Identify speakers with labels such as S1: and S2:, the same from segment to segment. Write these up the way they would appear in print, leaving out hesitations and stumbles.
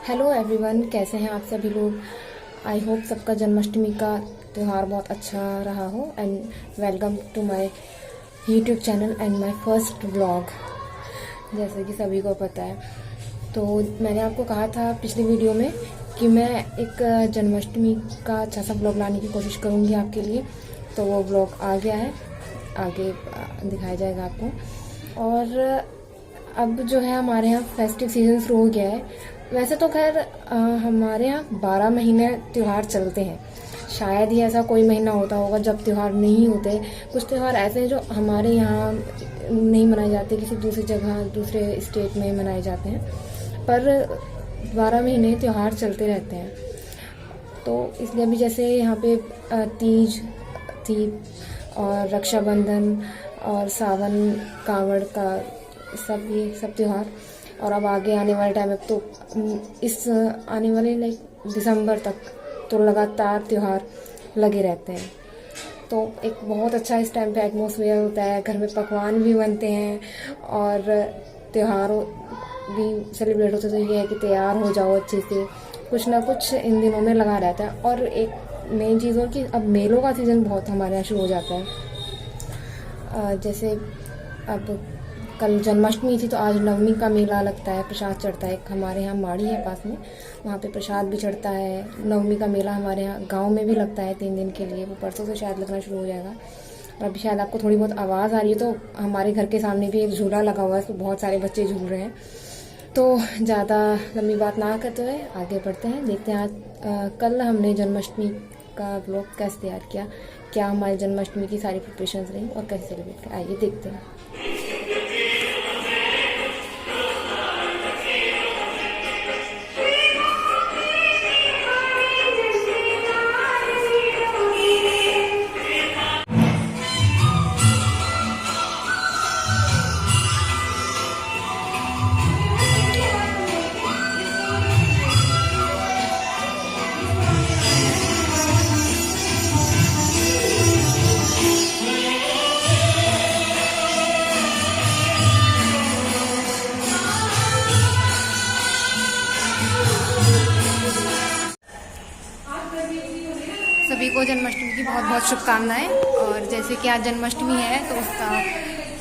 S1: Hello everyone, कैसे हैं आप सभी लोग। आई होप सबका जन्माष्टमी का त्यौहार बहुत अच्छा रहा हो and welcome to my YouTube channel and my first vlog. जैसे कि सभी को पता है, तो मैंने आपको कहा था पिछली वीडियो में कि मैं एक जन्माष्टमी का अच्छा सा व्लॉग लाने की कोशिश करूँगी आपके लिए। तो वो व्लॉग आ गया है, आगे दिखाया जाएगा आपको। और अब जो है हमारे यहाँ फेस्टिव सीजन शुरू हो गया है। वैसे तो खैर हमारे यहाँ 12 महीने त्यौहार चलते हैं। शायद ही ऐसा कोई महीना होता होगा जब त्यौहार नहीं होते। कुछ त्यौहार ऐसे हैं जो हमारे यहाँ नहीं मनाए जाते, किसी दूसरी जगह दूसरे स्टेट में मनाए जाते हैं, पर 12 महीने त्यौहार चलते रहते हैं। तो इसलिए अभी जैसे यहाँ पे तीज थी और रक्षाबंधन और सावन, कावड़ का ये सब त्यौहार, और अब आगे आने वाले टाइम में तो इस आने वाले दिसंबर तक तो लगातार त्यौहार लगे रहते हैं। तो एक बहुत अच्छा इस टाइम पे एटमॉस्फेयर होता है, घर में पकवान भी बनते हैं और त्योहारों भी सेलिब्रेट होते। तो ये है कि तैयार हो जाओ अच्छे से, कुछ ना कुछ इन दिनों में लगा रहता है। और एक मेन चीज़ और कि अब मेलों का सीज़न बहुत हमारे यहाँ शुरू हो जाता है। जैसे अब कल जन्माष्टमी थी तो आज नवमी का मेला लगता है, प्रसाद चढ़ता है। हमारे यहाँ माड़ी है पास में, वहाँ पे प्रसाद भी चढ़ता है। नवमी का मेला हमारे यहाँ गांव में भी लगता है 3 दिन के लिए, वो परसों से शायद लगना शुरू हो जाएगा। और अभी शायद आपको थोड़ी बहुत आवाज़ आ रही है, तो हमारे घर के सामने भी एक झूला लगा हुआ है, तो बहुत सारे बच्चे झूल रहे हैं। तो ज़्यादा लंबी बात ना करते हुए आगे बढ़ते हैं, देखते हैं आज कल हमने जन्माष्टमी का ब्लॉग कैसे तैयार किया, क्या हमारी जन्माष्टमी की सारी प्रिपरेशंस रही और कैसे सेलिब्रेट किया। आइए देखते हैं। सभी को जन्माष्टमी की बहुत बहुत शुभकामनाएं। और जैसे कि आज जन्माष्टमी है तो उसका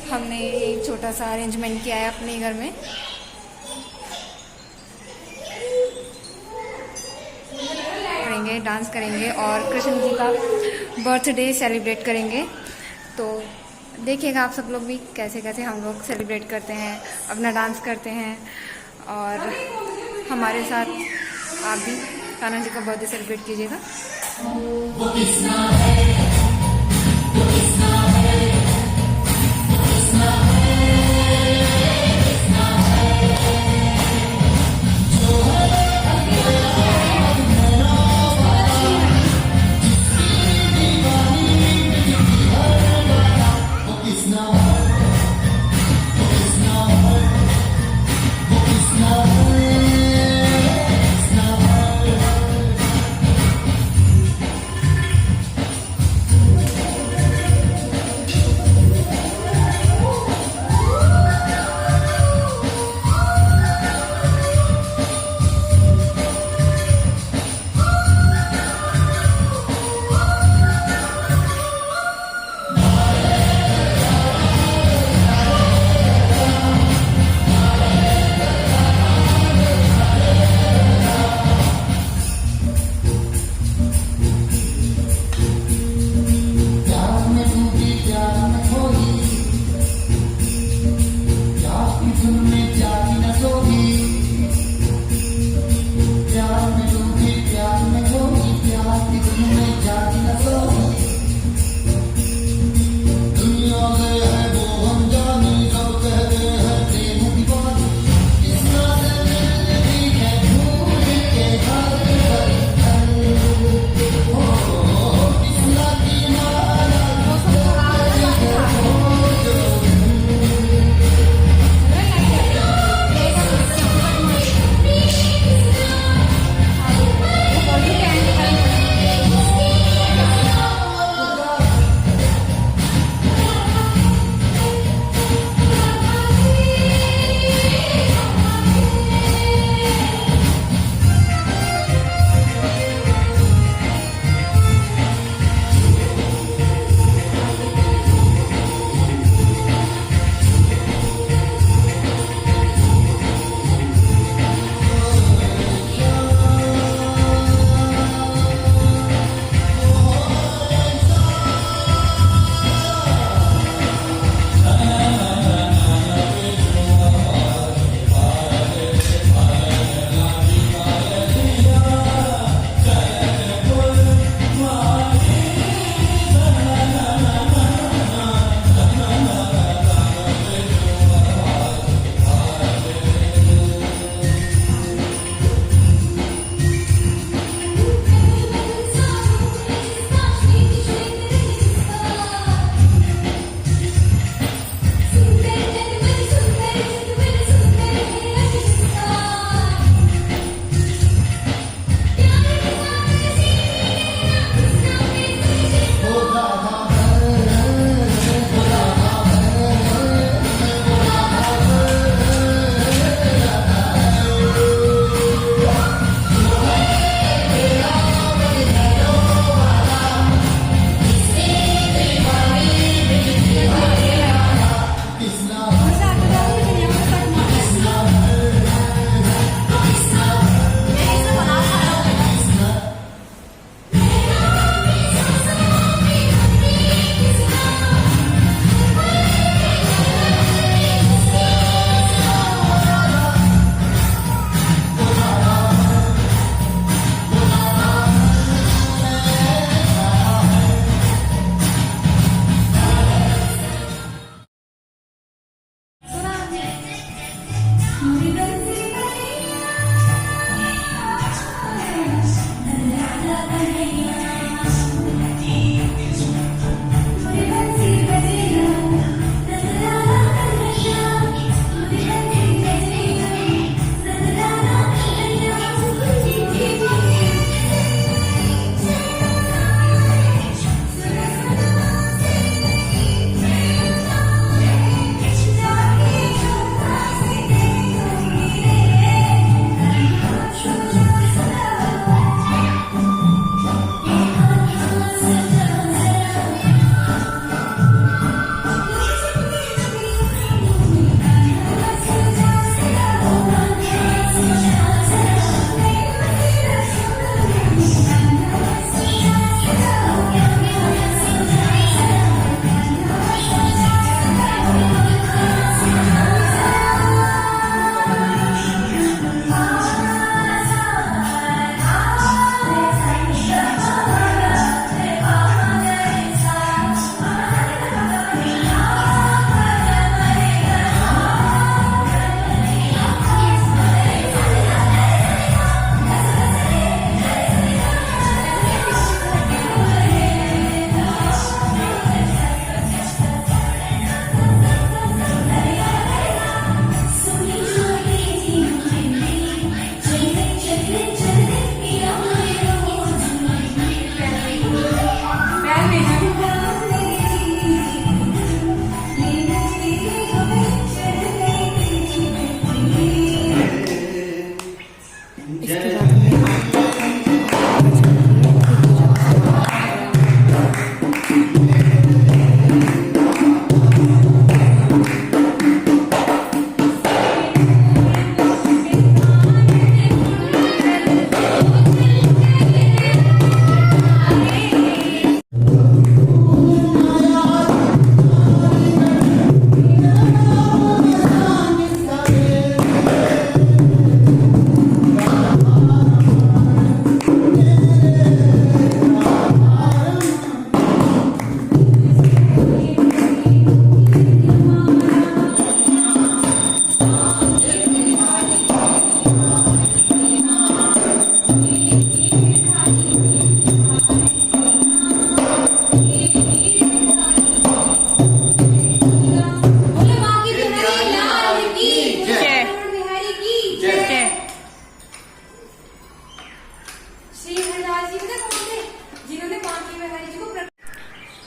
S1: हमने एक छोटा सा अरेंजमेंट किया है अपने घर में। करेंगे, डांस करेंगे और कृष्ण जी का बर्थडे सेलिब्रेट करेंगे। तो देखिएगा आप सब लोग भी कैसे कैसे हम लोग सेलिब्रेट करते हैं, अपना डांस करते हैं। और हमारे साथ आप भी कान्हा जी का बर्थडे सेलिब्रेट कीजिएगा। वो किसना है, वो किसना है, वो किसना है, किसना है, जो वो किसना है, वो किसना है, वो किसना है। इसके बाद हमने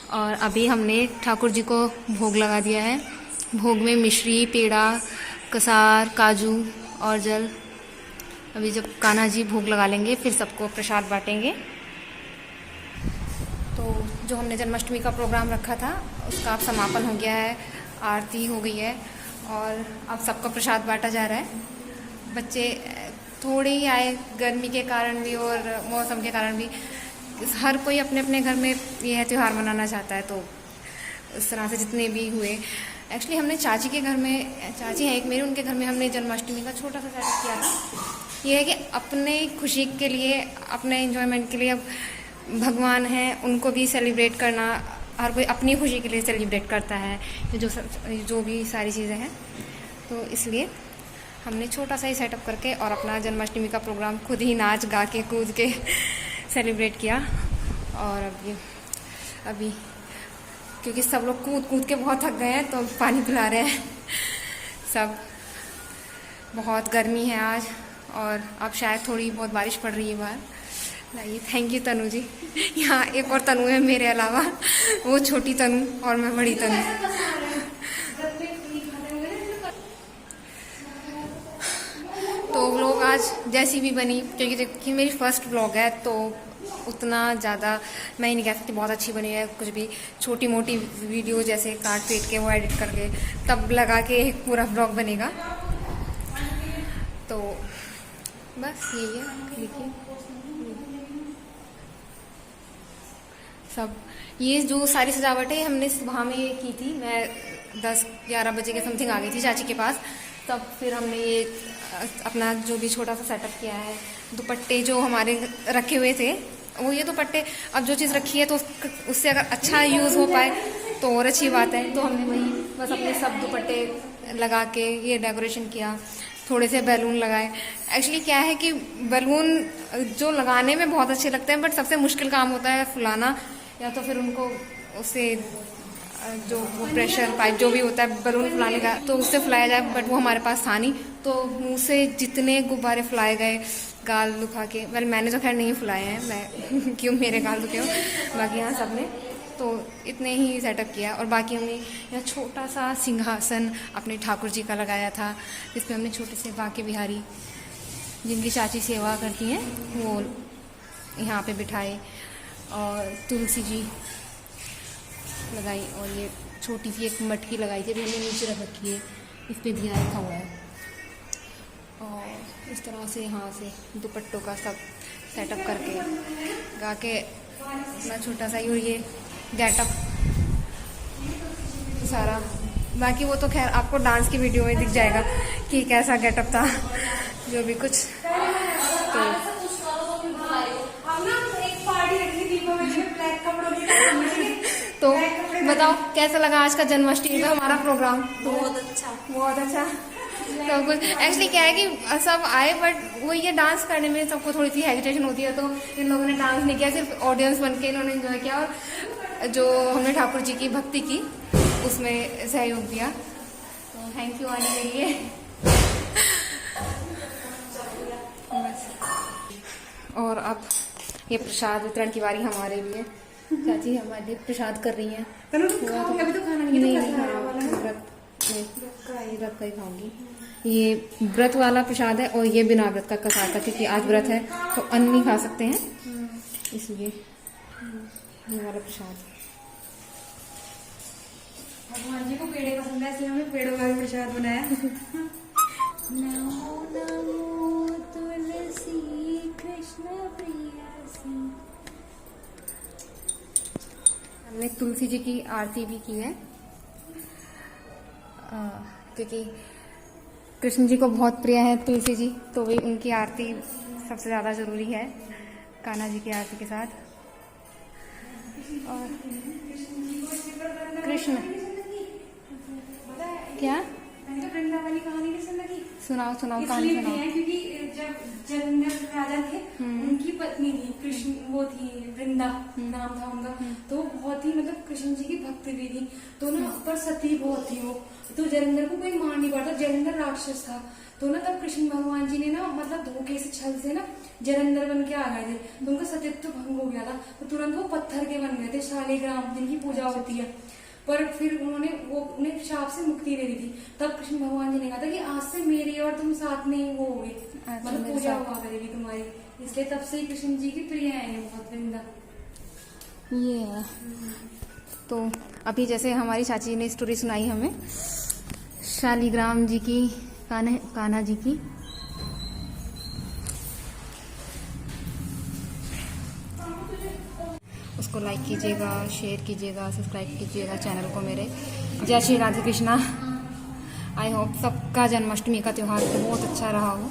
S1: और अभी हमने ठाकुर जी को भोग लगा दिया है। भोग में मिश्री, पेड़ा, कसार, काजू और जल। अभी जब कान्हा जी भोग लगा लेंगे फिर सबको प्रसाद बांटेंगे। तो जो हमने जन्माष्टमी का प्रोग्राम रखा था उसका अब समापन हो गया है, आरती हो गई है और अब सबको प्रसाद बांटा जा रहा है। बच्चे थोड़े ही आए, गर्मी के कारण भी और मौसम के कारण भी। हर कोई अपने अपने घर में यह त्यौहार मनाना चाहता है, तो इस तरह से जितने भी हुए। एक्चुअली हमने चाची के घर में, चाची है एक मेरे, उनके घर में हमने जन्माष्टमी का छोटा सा सेटअप किया था। ये है कि अपने खुशी के लिए, अपने एंजॉयमेंट के लिए, अब भगवान हैं उनको भी सेलिब्रेट करना, हर कोई अपनी खुशी के लिए सेलिब्रेट करता है, जो भी सारी चीज़ें हैं। तो इसलिए हमने छोटा सा ही सेटअप करके और अपना जन्माष्टमी का प्रोग्राम खुद ही नाच गा के कूद के सेलिब्रेट किया। और अभी क्योंकि सब लोग कूद कूद के बहुत थक गए हैं तो पानी पिला रहे हैं सब। बहुत गर्मी है आज और अब शायद थोड़ी बहुत बारिश पड़ रही है बाहर। लाइए, थैंक यू तनु जी। यहाँ एक और तनु है मेरे अलावा, वो छोटी तनु और मैं बड़ी तनु। तो व्लॉग आज जैसी भी बनी, क्योंकि देखिए मेरी फर्स्ट व्लॉग है तो उतना ज़्यादा मैं ही नहीं कह सकती बहुत अच्छी बनी है। कुछ भी छोटी मोटी वीडियो जैसे काट पीट के वो एडिट करके तब लगा के एक पूरा व्लॉग बनेगा। तो बस यही है। देखिए सब ये जो सारी सजावट है हमने सुबह में की थी। मैं 10-11 बजे के समथिंग आ गई थी चाची के पास। तब फिर हमने ये अपना जो भी छोटा सा सेटअप किया है। दुपट्टे जो हमारे रखे हुए थे वो ये दुपट्टे, अब जो चीज़ रखी है तो उससे अगर अच्छा यूज़ हो पाए तो और अच्छी बात है। तो हमने वही बस अपने सब दुपट्टे लगा के ये डेकोरेशन किया। थोड़े से बैलून लगाए। एक्चुअली क्या है कि बैलून जो लगाने में बहुत अच्छे लगते हैं बट सबसे मुश्किल काम होता है फुलाना, या तो फिर उनको उससे जो वो प्रेशर पाइप जो भी होता है बैलून फुलाने का तो उससे फुलाया जाए, बट वो हमारे पास था नहीं। तो मुँह से जितने गुब्बारे फुलाए गए, गाल दुखा के, वेल मैंने तो खैर नहीं फुलाए हैं, मैं क्यों मेरे गाल दुखे हो, बाकी यहाँ सब ने तो इतने ही सेटअप किया। और बाकी हमने यहाँ छोटा सा सिंहासन अपने ठाकुर जी का लगाया था, जिसमें हमने छोटे से बांके बिहारी जिनकी चाची सेवा करती हैं वो यहाँ पे बिठाए, और तुलसी जी लगाई, और ये छोटी सी एक मटकी लगाई थी, अभी हमने नीचे रख रखी है, इस पर दिया रखा हुआ है। और इस तरह से यहाँ से दुपट्टों का सब सेटअप करके गा के अपना छोटा सा ये गेटअप सारा। बाकी वो तो खैर आपको डांस की वीडियो में दिख जाएगा कि कैसा गेटअप था, जो भी कुछ। तो बताओ कैसा लगा आज का जन्माष्टमी का हमारा प्रोग्राम?
S2: बहुत अच्छा,
S1: बहुत अच्छा। तो कुछ एक्चुअली क्या है कि सब आए बट वो ये डांस करने में सबको थोड़ी सी हेजिटेशन होती है, तो इन लोगों ने डांस नहीं किया, सिर्फ ऑडियंस बन के इन्होंने एंजॉय किया और जो हमने ठाकुर जी की भक्ति की उसमें सहयोग दिया। तो थैंक यू आने के लिए। बस, और अब ये प्रसाद वितरण की बारी हमारे लिए। चाची हमारे लिए प्रसाद कर रही हैं।
S2: अभी तो खाना नहीं,
S1: व्रत का ही खाऊंगी। ये व्रत वाला प्रसाद है और ये बिना व्रत का प्रसाद का, क्योंकि आज व्रत है तो अन्न नहीं खा सकते हैं, इसलिए ये वाला प्रसाद।
S2: भगवान जी को पेड़े पसंद है, इसलिए हमने पेड़ों का भी प्रसाद बनाया। नमो नमो तुलसी कृष्ण प्रियसी।
S1: हमने तुलसी जी की आरती भी की है, क्योंकि कृष्ण जी को बहुत प्रिय है तुलसी जी, तो भी उनकी आरती सबसे ज़्यादा ज़रूरी है कान्हा जी की आरती के साथ। और कृष्ण क्या
S2: वृंदावन की कहानी नहीं सुन लगी?
S1: सुनाओ सुनाओ, कहानी
S2: इसलिए
S1: सुनाओ।
S2: है क्योंकि जब जलंधर राजा थे, उनकी पत्नी थी कृष्ण, वो थी वृंदा नाम था उनका, तो बहुत ही मतलब कृष्ण जी की भक्त भी थी, तो ना पर सती बहुत थी वो, तो जलंधर को कोई मार नहीं पाता, जलंधर राक्षस था, तो ना तब कृष्ण भगवान जी ने ना मतलब धोखे से छल से ना जलंधर बन के आ गए थे, तो उनका सतीत्व भंग हो गया था, तो तुरंत वो पत्थर के बन गए थे, शालिग्राम जिनकी पूजा होती है। पर फिर उन्हें शाप से मुक्ति दे दी थी, तब कृष्ण भगवान जी ने कहा था कि आज से मेरी और तुम साथ में वो होगी, मतलब पूजा हुआ करेगी तुम्हारी, इसलिए तब से ही कृष्ण जी की प्रिय है ये बहुत वृंदा।
S1: ये है। तो अभी जैसे हमारी चाची ने स्टोरी सुनाई हमें शालिग्राम जी की, कान्हा जी की, उसको लाइक कीजिएगा, शेयर कीजिएगा, सब्सक्राइब कीजिएगा चैनल को मेरे। जय श्री राधे कृष्णा। आई होप सबका जन्माष्टमी का त्यौहार बहुत अच्छा रहा हो।